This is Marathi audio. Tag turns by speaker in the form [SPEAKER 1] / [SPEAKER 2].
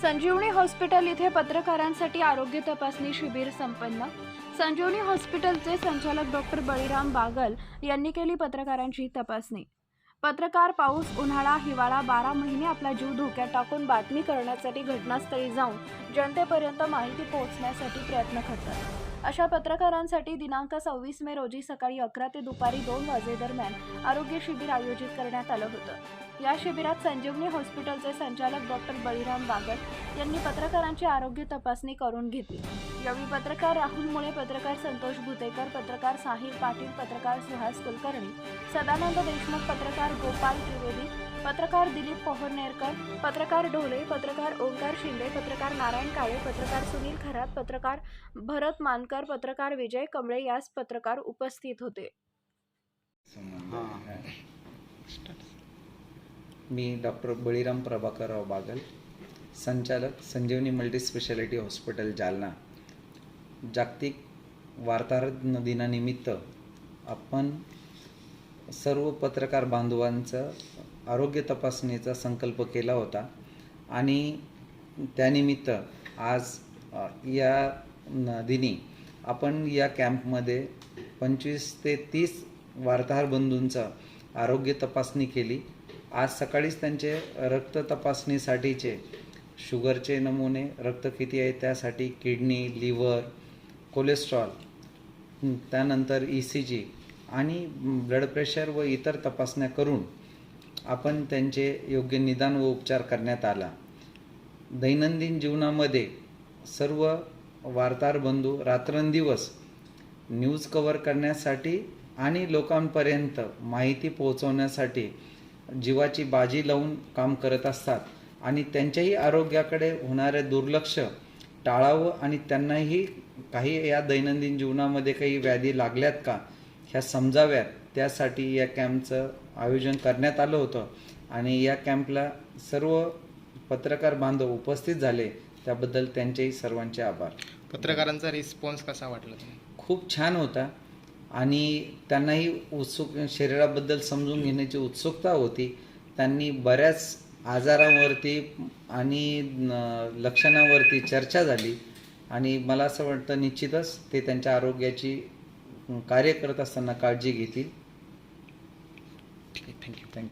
[SPEAKER 1] संजीवनी हॉस्पिटल इथे पत्रकारांसाठी आरोग्य तपासणी शिबिर संपन्न। संजीवनी हॉस्पिटलचे संचालक डॉक्टर बळीराम बागल यांनी केली पत्रकारांची तपासणी। पत्रकार पाऊस, उन्हाळा, हिवाळा 12 महिने आपला जीव धोक्यात टाकून बातमी करण्यासाठी घटनास्थळी जाऊन जनतेपर्यंत माहिती पोहोचण्यासाठी प्रयत्न करतात। अशा पत्रकारांसाठी दिनांक 26 मे रोजी सकाळी 11 ते दुपारी 2 वाजेदरम्यान आरोग्य शिबिर आयोजित करण्यात आलं होतं। या शिबिरात संजीवनी हॉस्पिटलचे संचालक डॉक्टर बळीराम बागल यांनी पत्रकारांची आरोग्य तपासणी करून घेतली। यावेळी पत्रकार राहुल मुळे, पत्रकार संतोष भुतेकर, पत्रकार साहिल पाटील, पत्रकार सुहास कुलकर्णी, सदानंद देशमुख, पत्रकार गोपाल त्रिवेदी, पत्रकार दिलीप पोहरनेरकर, पत्रकार ढोले, पत्रकार ओंकार शिंदे, पत्रकार नारायण काळे, पत्रकार सुनील खरात, पत्रकार भरत मानकर, पत्रकार विजय कमळे यास पत्रकार उपस्थित होते।
[SPEAKER 2] मी डॉक्टर बळीराम प्रभाकरराव बागल, संचालक संजीवनी मल्टी स्पेशालिटी हॉस्पिटल जालना। जागतिक वार्ताहर दिनानिमित्त आपण सर्व पत्रकार बांधवांचं आरोग्य तपासणीचा संकल्प केला होता आणि त्यानिमित्त आज या दिनी आपण या कॅम्पमध्ये 25 ते 30 वार्ताहर बंधूंचं आरोग्य तपासणी केली। आज सकाळीच त्यांचे रक्त तपासणीसाठीचे शुगरचे नमुने, रक्त किती आहे त्यासाठी, किडनी, लिव्हर, कोलेस्ट्रॉल, त्यानंतर ECG आणि ब्लड प्रेशर व इतर तपासण्या करून आपण त्यांचे योग्य निदान व उपचार करण्यात आला। दैनंदिन जीवनामध्ये सर्व वार्ताहर बंधू रात्रंदिवस न्यूज कव्हर करण्यासाठी आणि लोकांपर्यंत माहिती पोहोचवण्यासाठी जीवाची बाजी लावून काम करत असतात आणि त्यांच्याही आरोग्याकडे होणारे दुर्लक्ष टाळावं आणि त्यांनाही काही या दैनंदिन जीवनामध्ये काही व्याधी लागल्यात का ह्या समजाव्यात, त्यासाठी या कॅम्पचं आयोजन करण्यात आलं होतं आणि या कॅम्पला सर्व पत्रकार बांधव उपस्थित झाले, त्याबद्दल त्यांचेही सर्वांचे आभार।
[SPEAKER 3] पत्रकारांचा रिस्पॉन्स कसा वाटला?
[SPEAKER 2] खूप छान होता आणि त्यांनाही शरीराबद्दल समजून घेण्याची उत्सुकता होती। त्यांनी बऱ्याच आजारांवरती आणि लक्षणांवरती चर्चा झाली आणि मला असं वाटतं निश्चितच ते त्यांच्या आरोग्याची कार्य करत असताना काळजी घेतील।
[SPEAKER 3] थँक्यू।